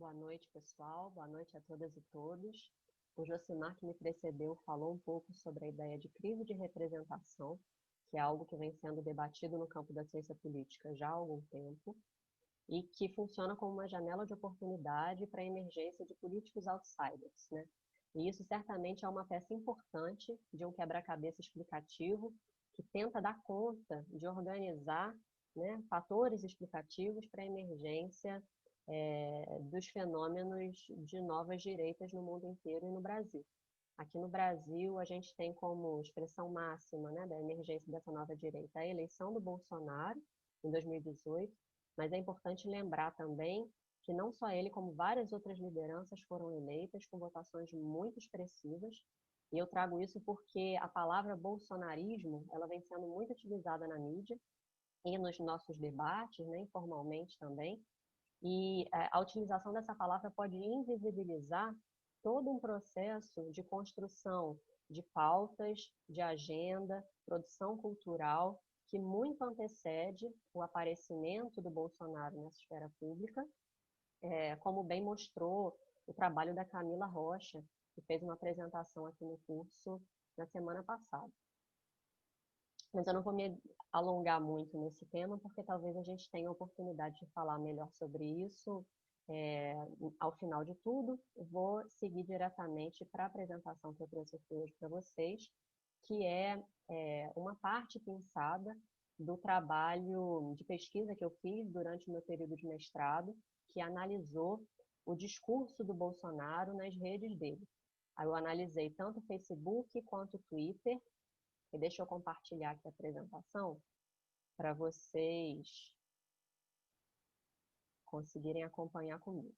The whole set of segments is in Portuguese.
Boa noite, pessoal. Boa noite a todas e todos. O Josimar, que me precedeu, falou um pouco sobre a ideia de crise de representação, que é algo que vem sendo debatido no campo da ciência política já há algum tempo, e que funciona como uma janela de oportunidade para a emergência de políticos outsiders, né? E isso certamente é uma peça importante de um quebra-cabeça explicativo que tenta dar conta de organizar, né, fatores explicativos para a emergência dos fenômenos de novas direitas no mundo inteiro e no Brasil. Aqui no Brasil, a gente tem como expressão máxima, né, da emergência dessa nova direita a eleição do Bolsonaro, em 2018, mas é importante lembrar também que não só ele, como várias outras lideranças foram eleitas com votações muito expressivas, e eu trago isso porque a palavra bolsonarismo, ela vem sendo muito utilizada na mídia e nos nossos debates, né, informalmente também, e a utilização dessa palavra pode invisibilizar todo um processo de construção de pautas, de agenda, produção cultural, que muito antecede o aparecimento do Bolsonaro nessa esfera pública, como bem mostrou o trabalho da Camila Rocha, que fez uma apresentação aqui no curso na semana passada. Mas eu não vou me alongar muito nesse tema, porque talvez a gente tenha a oportunidade de falar melhor sobre isso ao final de tudo. Vou seguir diretamente para a apresentação que eu trouxe aqui hoje para vocês, que é uma parte pensada do trabalho de pesquisa que eu fiz durante o meu período de mestrado, que analisou o discurso do Bolsonaro nas redes dele. Aí eu analisei tanto o Facebook quanto o Twitter, e deixa eu compartilhar aqui a apresentação para vocês conseguirem acompanhar comigo.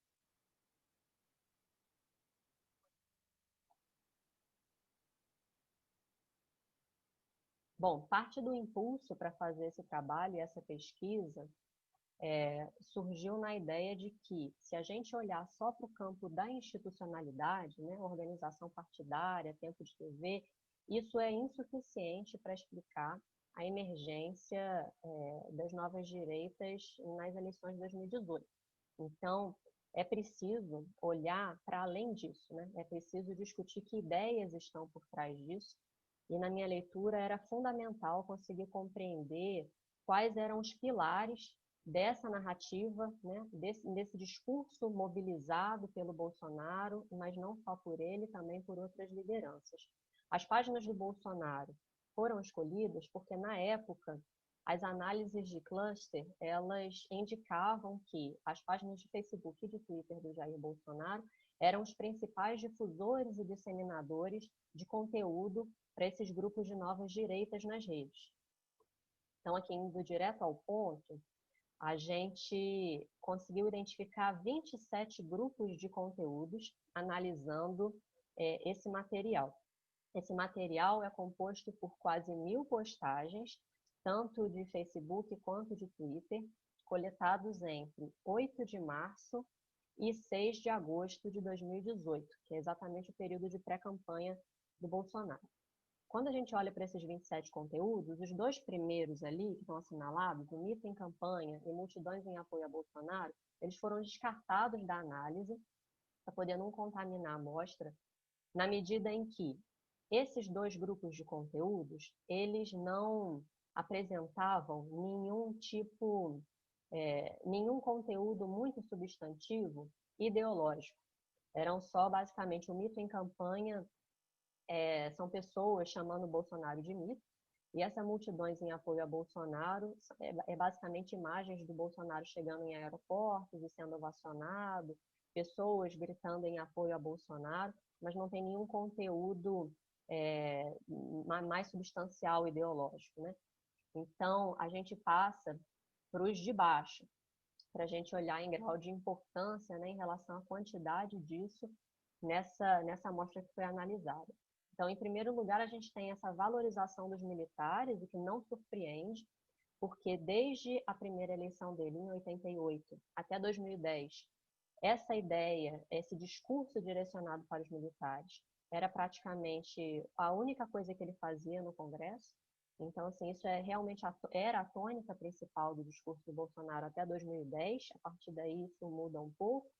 Bom, parte do impulso para fazer esse trabalho e essa pesquisa surgiu na ideia de que, se a gente olhar só para o campo da institucionalidade, né, organização partidária, tempo de TV, isso é insuficiente para explicar a emergência das novas direitas nas eleições de 2018. Então, é preciso olhar para além disso, né? É preciso discutir que ideias estão por trás disso, e na minha leitura era fundamental conseguir compreender quais eram os pilares dessa narrativa, né? desse discurso mobilizado pelo Bolsonaro, mas não só por ele, também por outras lideranças. As páginas do Bolsonaro foram escolhidas porque, na época, as análises de cluster, elas indicavam que as páginas de Facebook e de Twitter do Jair Bolsonaro eram os principais difusores e disseminadores de conteúdo para esses grupos de novas direitas nas redes. Então, aqui indo direto ao ponto, a gente conseguiu identificar 27 grupos de conteúdos analisando esse material. Esse material é composto por quase 1000 postagens, tanto de Facebook quanto de Twitter, coletados entre 8 de março e 6 de agosto de 2018, que é exatamente o período de pré-campanha do Bolsonaro. Quando a gente olha para esses 27 conteúdos, os dois primeiros ali, que estão assinalados, o Mito em Campanha e Multidões em Apoio a Bolsonaro, eles foram descartados da análise para poder não contaminar a amostra, na medida em que esses dois grupos de conteúdos, eles não apresentavam nenhum conteúdo muito substantivo ideológico. Eram só, basicamente, o Mito em Campanha, são pessoas chamando o Bolsonaro de mito, e essa Multidões em Apoio a Bolsonaro basicamente imagens do Bolsonaro chegando em aeroportos e sendo ovacionado, pessoas gritando em apoio a Bolsonaro, mas não tem nenhum conteúdo mais substancial ideológico, né? Então, a gente passa para os de baixo, para a gente olhar em grau de importância, né, em relação à quantidade disso nessa amostra que foi analisada. Então, em primeiro lugar, a gente tem essa valorização dos militares, o que não surpreende, porque desde a primeira eleição dele, em 88, até 2010, essa ideia, esse discurso direcionado para os militares, era praticamente a única coisa que ele fazia no Congresso. Então, assim, isso realmente era a tônica principal do discurso do Bolsonaro até 2010. A partir daí, isso muda um pouco.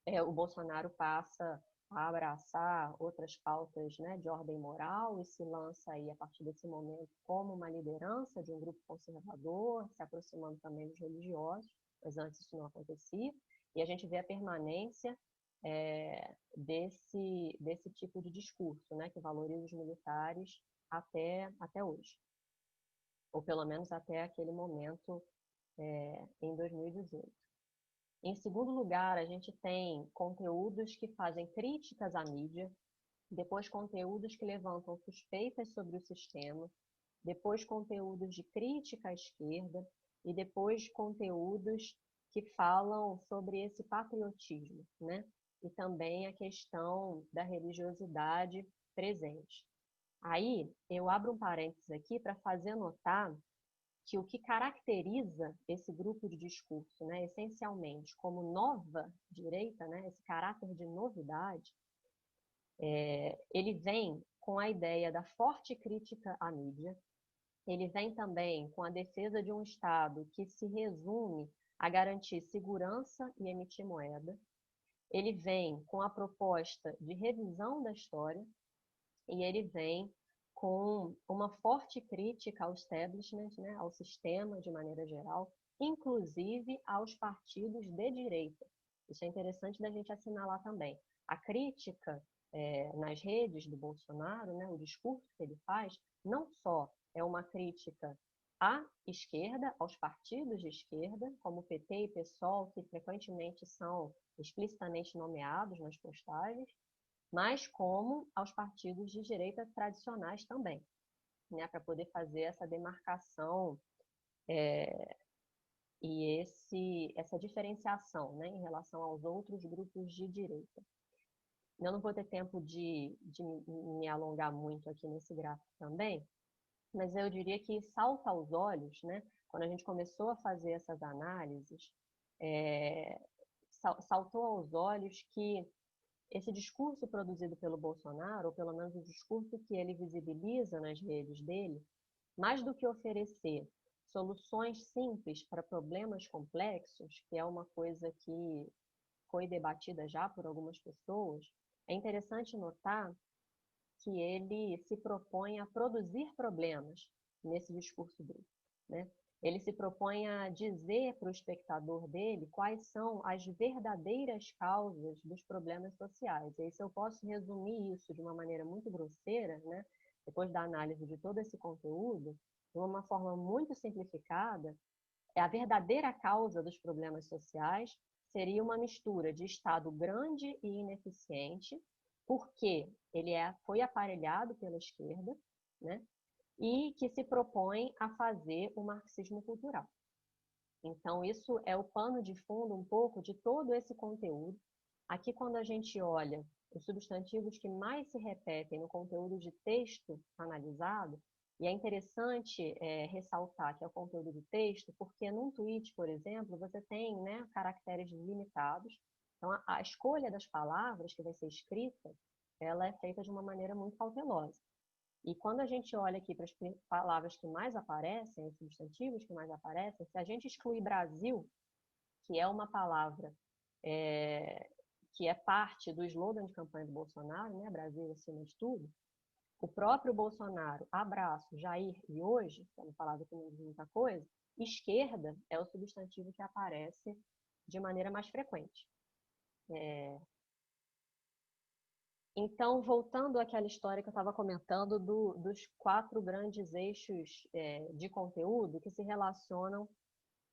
o Bolsonaro passa a abraçar outras pautas, né, de ordem moral e se lança aí, a partir desse momento, como uma liderança de um grupo conservador, se aproximando também dos religiosos, mas antes isso não acontecia, e a gente vê a permanência desse tipo de discurso, né, que valoriza os militares até hoje, ou pelo menos até aquele momento em 2018. Em segundo lugar, a gente tem conteúdos que fazem críticas à mídia, depois conteúdos que levantam suspeitas sobre o sistema, depois conteúdos de crítica à esquerda e depois conteúdos que falam sobre esse patriotismo, né? E também a questão da religiosidade presente. Aí, eu abro um parênteses aqui para fazer notar que o que caracteriza esse grupo de discurso, né, essencialmente como nova direita, né, esse caráter de novidade, ele vem com a ideia da forte crítica à mídia, ele vem também com a defesa de um Estado que se resume a garantir segurança e emitir moeda, ele vem com a proposta de revisão da história e ele vem com uma forte crítica ao establishment, né, ao sistema de maneira geral, inclusive aos partidos de direita. Isso é interessante da gente assinalar também. A crítica nas redes do Bolsonaro, né, o discurso que ele faz, não só é uma crítica à esquerda, aos partidos de esquerda, como o PT e PSOL, que frequentemente são explicitamente nomeados nas postagens, mas como aos partidos de direita tradicionais também, né, para poder fazer essa demarcação e essa diferenciação, né, em relação aos outros grupos de direita. Eu não vou ter tempo de me alongar muito aqui nesse gráfico também, mas eu diria que salta aos olhos, né, quando a gente começou a fazer essas análises, saltou aos olhos que esse discurso produzido pelo Bolsonaro, ou pelo menos o discurso que ele visibiliza nas redes dele, mais do que oferecer soluções simples para problemas complexos, que é uma coisa que foi debatida já por algumas pessoas, é interessante notar que ele se propõe a produzir problemas nesse discurso dele, né? Ele se propõe a dizer para o espectador dele quais são as verdadeiras causas dos problemas sociais. E aí, se eu posso resumir isso de uma maneira muito grosseira, né, depois da análise de todo esse conteúdo, de uma forma muito simplificada, a verdadeira causa dos problemas sociais seria uma mistura de Estado grande e ineficiente, porque ele foi aparelhado pela esquerda, né? E que se propõe a fazer o marxismo cultural. Então, isso é o pano de fundo um pouco de todo esse conteúdo. Aqui, quando a gente olha os substantivos que mais se repetem no conteúdo de texto analisado, e é interessante ressaltar que é o conteúdo de texto, porque num tweet, por exemplo, você tem, né, caracteres limitados. Então, a escolha das palavras que vai ser escrita, ela é feita de uma maneira muito cautelosa. E quando a gente olha aqui para as palavras que mais aparecem, os substantivos que mais aparecem, se a gente excluir Brasil, que é uma palavra que é parte do slogan de campanha do Bolsonaro, né, Brasil acima de tudo, o próprio Bolsonaro, abraço, Jair e hoje, que é uma palavra que não diz muita coisa, esquerda é o substantivo que aparece de maneira mais frequente. Então, voltando àquela história que eu estava comentando dos 4 grandes eixos de conteúdo que se relacionam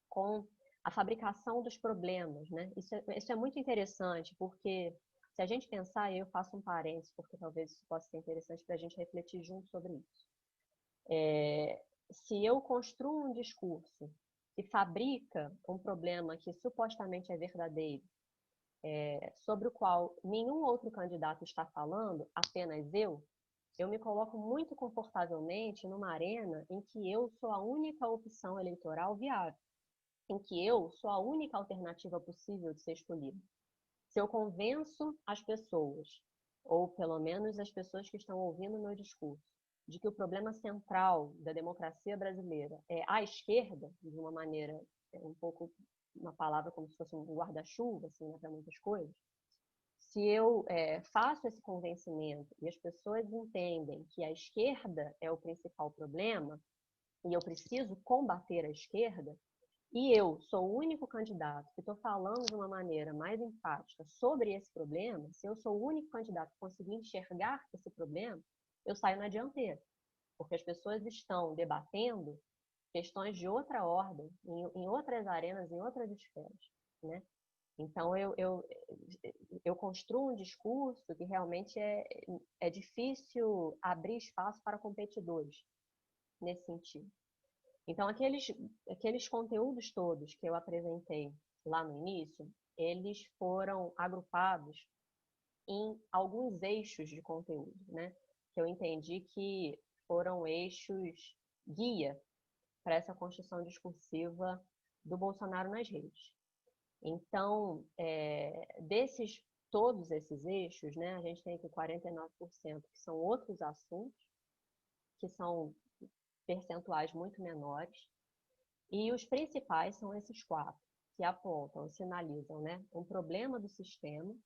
com a fabricação dos problemas, né? Isso é muito interessante, porque se a gente pensar, e eu faço um parênteses, porque talvez isso possa ser interessante para a gente refletir junto sobre isso. Se eu construo um discurso que fabrica um problema que supostamente é verdadeiro, sobre o qual nenhum outro candidato está falando, apenas eu me coloco muito confortavelmente numa arena em que eu sou a única opção eleitoral viável, em que eu sou a única alternativa possível de ser escolhida. Se eu convenço as pessoas, ou pelo menos as pessoas que estão ouvindo o meu discurso, de que o problema central da democracia brasileira é a esquerda, de uma maneira um pouco, uma palavra como se fosse um guarda-chuva, assim, né, para muitas coisas, se eu faço esse convencimento e as pessoas entendem que a esquerda é o principal problema e eu preciso combater a esquerda, e eu sou o único candidato que estou falando de uma maneira mais enfática sobre esse problema, se eu sou o único candidato que conseguir enxergar esse problema, eu saio na dianteira, porque as pessoas estão debatendo questões de outra ordem, em outras arenas, em outras esferas, né? Então, eu construo um discurso que realmente é difícil abrir espaço para competidores nesse sentido. Então, aqueles conteúdos todos que eu apresentei lá no início, eles foram agrupados em alguns eixos de conteúdo, né? Que eu entendi que foram eixos guia para essa construção discursiva do Bolsonaro nas redes. Então, todos esses eixos, né, a gente tem aqui 49% que são outros assuntos, que são percentuais muito menores, e os principais são esses 4, que apontam, sinalizam, né, um problema do sistema,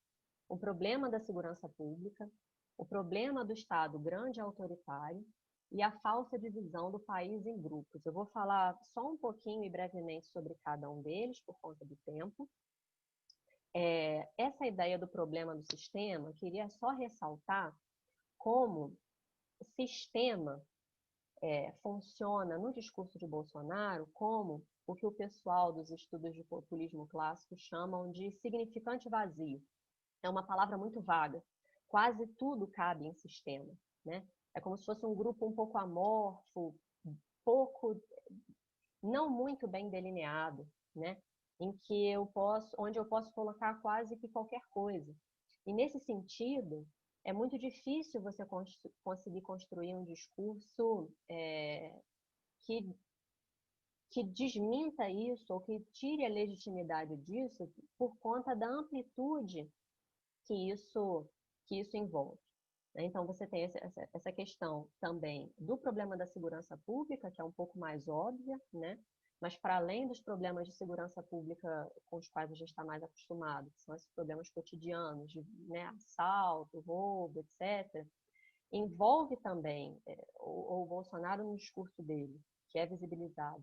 um problema da segurança pública, o problema do Estado grande e autoritário e a falsa divisão do país em grupos. Eu vou falar só um pouquinho e brevemente sobre cada um deles, por conta do tempo. Essa ideia do problema do sistema, queria só ressaltar como o sistema funciona no discurso de Bolsonaro como o que o pessoal dos estudos de populismo clássico chamam de significante vazio. É uma palavra muito vaga. Quase tudo cabe em sistema, né? É como se fosse um grupo um pouco amorfo, não muito bem delineado, né? Onde eu posso colocar quase que qualquer coisa. E nesse sentido, é muito difícil você conseguir construir um discurso que desminta isso ou que tire a legitimidade disso por conta da amplitude que isso envolve. Então, você tem essa questão também do problema da segurança pública, que é um pouco mais óbvia, né? Mas para além dos problemas de segurança pública com os quais a gente está mais acostumado, que são esses problemas cotidianos, de, né, assalto, roubo, etc., envolve também o Bolsonaro no discurso dele, que é visibilizado,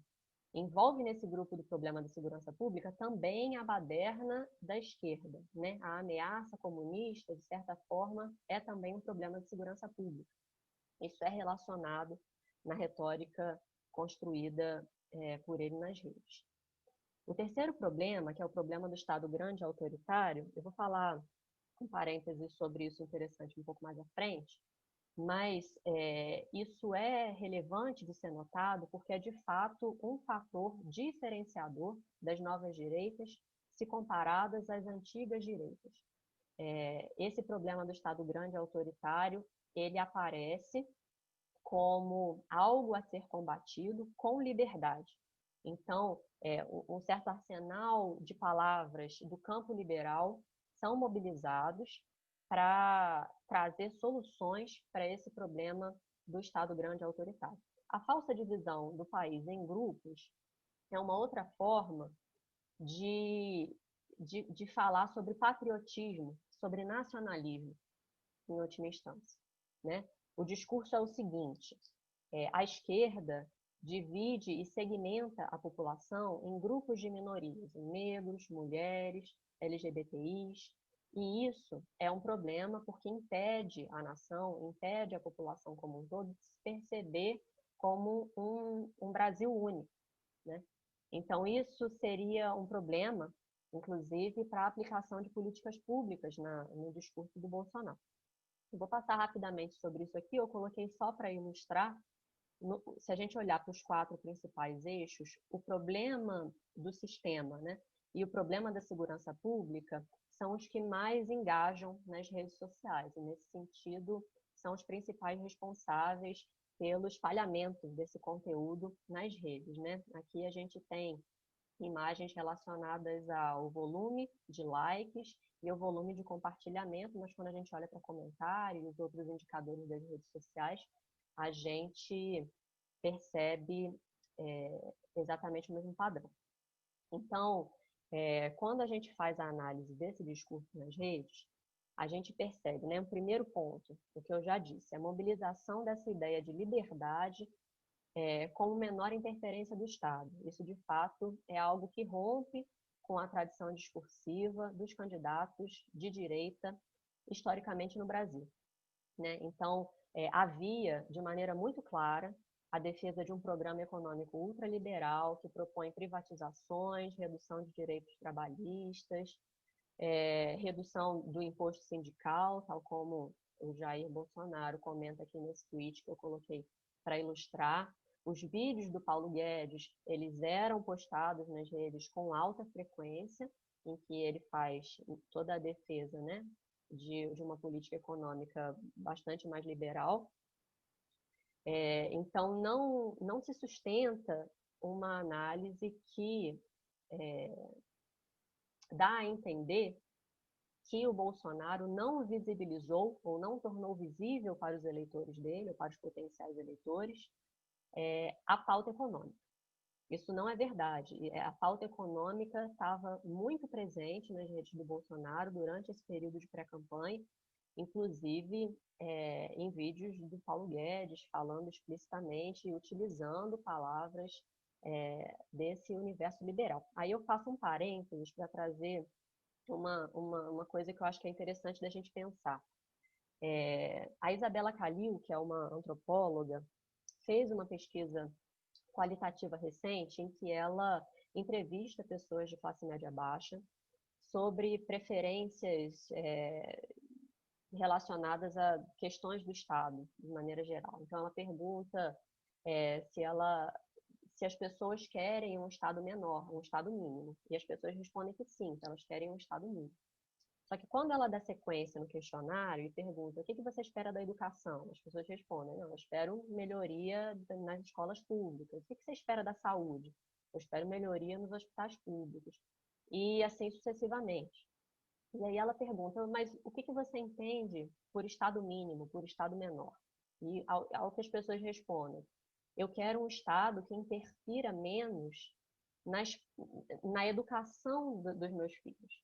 envolve nesse grupo do problema da segurança pública também a baderna da esquerda, né? A ameaça comunista, de certa forma, é também um problema de segurança pública. Isso é relacionado na retórica construída por ele nas redes. O terceiro problema, que é o problema do Estado grande e autoritário, eu vou falar um parênteses sobre isso interessante um pouco mais à frente, mas isso é relevante de ser notado porque é de fato um fator diferenciador das novas direitas se comparadas às antigas direitas. Esse problema do Estado grande e autoritário, ele aparece como algo a ser combatido com liberdade. Então, um certo arsenal de palavras do campo liberal são mobilizados para trazer soluções para esse problema do Estado grande e autoritário. A falsa divisão do país em grupos é uma outra forma de falar sobre patriotismo, sobre nacionalismo, em última instância, né? O discurso é o seguinte: a esquerda divide e segmenta a população em grupos de minorias, negros, mulheres, LGBTIs, e isso é um problema porque impede a nação, impede a população como um todo de se perceber como um Brasil único, né? Então, isso seria um problema, inclusive, para a aplicação de políticas públicas no discurso do Bolsonaro. Eu vou passar rapidamente sobre isso aqui, eu coloquei só para ilustrar. Se a gente olhar para os 4 principais eixos, o problema do sistema, né, e o problema da segurança pública são os que mais engajam nas redes sociais, e nesse sentido são os principais responsáveis pelo espalhamento desse conteúdo nas redes, né? Aqui a gente tem imagens relacionadas ao volume de likes e ao volume de compartilhamento, mas quando a gente olha para comentários e os outros indicadores das redes sociais, a gente percebe exatamente o mesmo padrão. Então, quando a gente faz a análise desse discurso nas redes, a gente percebe, né, o primeiro ponto, o que eu já disse, a mobilização dessa ideia de liberdade com menor interferência do Estado. Isso, de fato, é algo que rompe com a tradição discursiva dos candidatos de direita historicamente no Brasil, né? Então, havia, de maneira muito clara, a defesa de um programa econômico ultraliberal que propõe privatizações, redução de direitos trabalhistas, redução do imposto sindical, tal como o Jair Bolsonaro comenta aqui nesse tweet que eu coloquei para ilustrar. Os vídeos do Paulo Guedes, eles eram postados nas redes com alta frequência, em que ele faz toda a defesa, né, de uma política econômica bastante mais liberal. Então, não se sustenta uma análise que dá a entender que o Bolsonaro não visibilizou ou não tornou visível para os eleitores dele, ou para os potenciais eleitores, a pauta econômica. Isso não é verdade. A pauta econômica estava muito presente nas redes do Bolsonaro durante esse período de pré-campanha, inclusive em vídeos do Paulo Guedes, falando explicitamente e utilizando palavras desse universo liberal. Aí eu faço um parênteses para trazer uma coisa que eu acho que é interessante da gente pensar. A Isabela Calil, que é uma antropóloga, fez uma pesquisa qualitativa recente em que ela entrevista pessoas de classe média baixa sobre preferências relacionadas a questões do Estado, de maneira geral. Então, ela pergunta se as pessoas querem um Estado menor, um Estado mínimo. E as pessoas respondem que sim, que elas querem um Estado mínimo. Só que quando ela dá sequência no questionário e pergunta o que você espera da educação, as pessoas respondem, não, eu espero melhoria nas escolas públicas. O que você espera da saúde? Eu espero melhoria nos hospitais públicos. E assim sucessivamente. E aí ela pergunta, mas o que você entende por Estado mínimo, por Estado menor? E ao que as pessoas respondem, eu quero um Estado que interfira menos na educação dos meus filhos,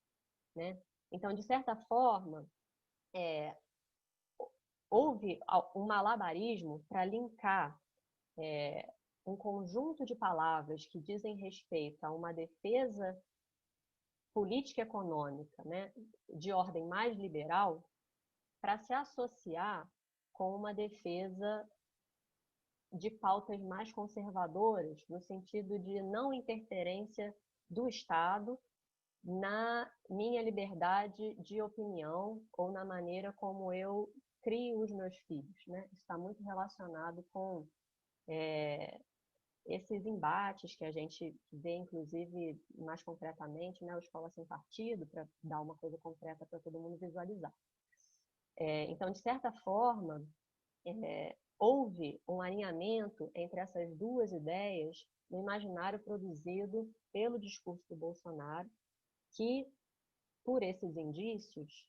né? Então, de certa forma, houve um malabarismo para linkar um conjunto de palavras que dizem respeito a uma defesa política econômica, né, de ordem mais liberal, para se associar com uma defesa de pautas mais conservadoras, no sentido de não interferência do Estado na minha liberdade de opinião ou na maneira como eu crio os meus filhos, né? Isso está muito relacionado com esses embates que a gente vê, inclusive, mais concretamente, né? O Escola Sem Partido, para dar uma coisa concreta para todo mundo visualizar. Então, de certa forma, houve um alinhamento entre essas duas ideias no imaginário produzido pelo discurso do Bolsonaro, que, por esses indícios,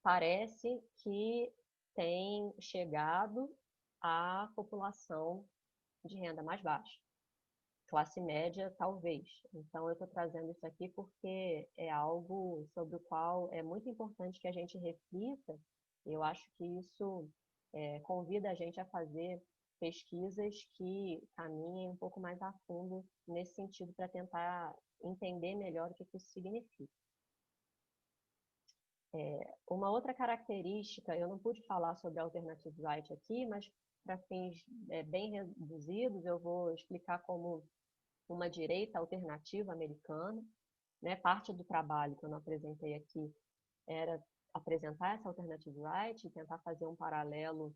parece que tem chegado à população de renda mais baixa, classe média, talvez. Então, eu estou trazendo isso aqui porque é algo sobre o qual é muito importante que a gente reflita. Eu acho que isso convida a gente a fazer pesquisas que caminhem um pouco mais a fundo nesse sentido, para tentar entender melhor o que isso significa. Uma outra característica, eu não pude falar sobre Alternative Right aqui, mas para fins bem reduzidos, eu vou explicar como uma direita alternativa americana, né? Parte do trabalho que eu não apresentei aqui era apresentar essa Alternative Right e tentar fazer um paralelo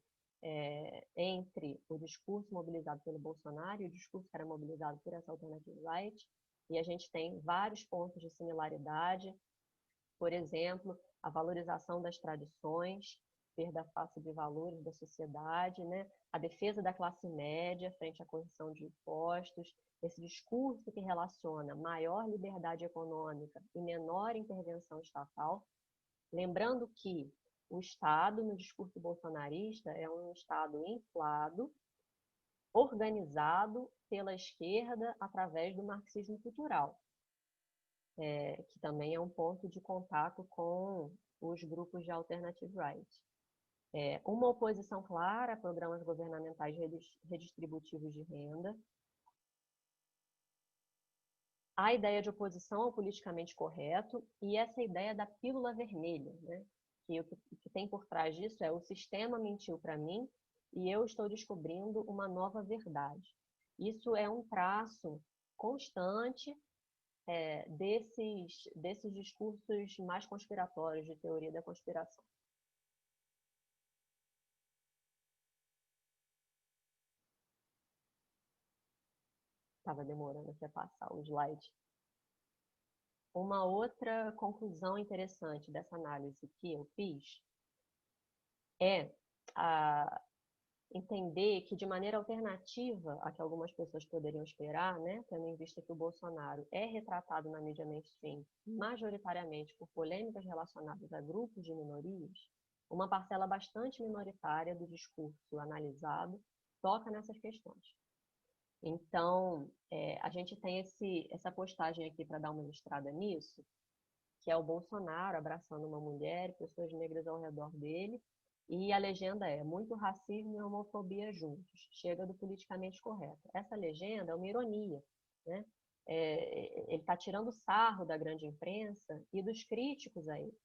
entre o discurso mobilizado pelo Bolsonaro e o discurso que era mobilizado por essa Alternative Right, e a gente tem vários pontos de similaridade, por exemplo, a valorização das tradições, perda face de valores da sociedade, né? A defesa da classe média frente à correção de impostos, esse discurso que relaciona maior liberdade econômica e menor intervenção estatal. Lembrando que o Estado, no discurso bolsonarista, é um Estado inflado, organizado pela esquerda através do marxismo cultural. que também é um ponto de contato com os grupos de alternative right. Uma oposição clara a programas governamentais redistributivos de renda, a ideia de oposição ao politicamente correto e essa ideia da pílula vermelha, né? Que o que tem por trás disso é: o sistema mentiu para mim e eu estou descobrindo uma nova verdade. Isso é um traço constante desses discursos mais conspiratórios, de teoria da conspiração. Estava demorando até passar o slide. Uma outra conclusão interessante dessa análise que eu fiz é entender que, de maneira alternativa a que algumas pessoas poderiam esperar, né, tendo em vista que o Bolsonaro é retratado na mídia mainstream majoritariamente por polêmicas relacionadas a grupos de minorias, uma parcela bastante minoritária do discurso analisado toca nessas questões. Então, a gente tem essa postagem aqui para dar uma ilustrada nisso, que é o Bolsonaro abraçando uma mulher e pessoas negras ao redor dele, e a legenda é: muito racismo e homofobia juntos, chega do politicamente correto. Essa legenda é uma ironia, né? Ele está tirando sarro da grande imprensa e dos críticos a ele,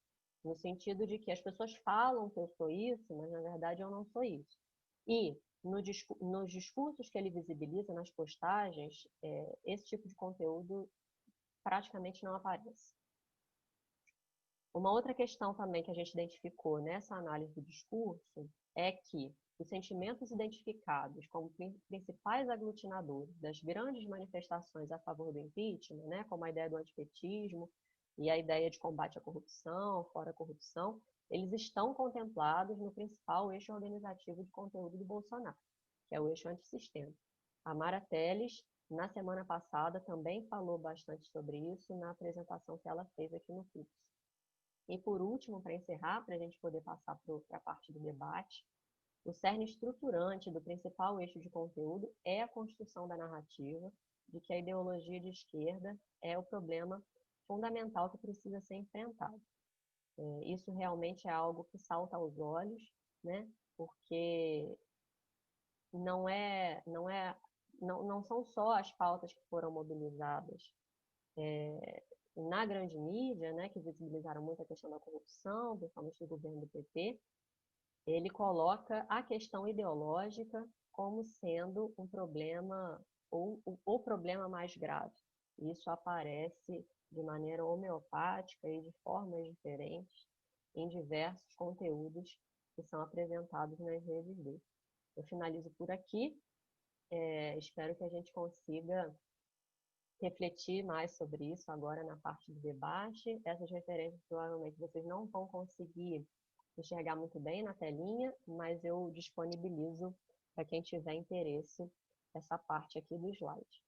no sentido de que as pessoas falam que eu sou isso, mas na verdade eu não sou isso. E nos discursos que ele visibiliza, nas postagens, esse tipo de conteúdo praticamente não aparece. Uma outra questão também que a gente identificou nessa análise do discurso é que os sentimentos identificados como principais aglutinadores das grandes manifestações a favor do impeachment, né, como a ideia do antipetismo e a ideia de combate à corrupção, fora a corrupção, eles estão contemplados no principal eixo organizativo de conteúdo do Bolsonaro, que é o eixo antissistema. A Mara Telles, na semana passada, também falou bastante sobre isso na apresentação que ela fez aqui no curso. E por último, para encerrar, para a gente poder passar para a parte do debate, o cerne estruturante do principal eixo de conteúdo é a construção da narrativa de que a ideologia de esquerda é o problema fundamental que precisa ser enfrentado. Isso realmente é algo que salta aos olhos, né? Porque não são só as pautas que foram mobilizadas na grande mídia, né, que visibilizaram muito a questão da corrupção, principalmente do governo do PT. Ele coloca a questão ideológica como sendo um problema, ou o problema mais grave. Isso aparece de maneira homeopática e de formas diferentes em diversos conteúdos que são apresentados nas redes dele. Eu finalizo por aqui. Espero que a gente consiga refletir mais sobre isso agora na parte do debate. Essas referências provavelmente vocês não vão conseguir enxergar muito bem na telinha, mas eu disponibilizo para quem tiver interesse essa parte aqui do slide.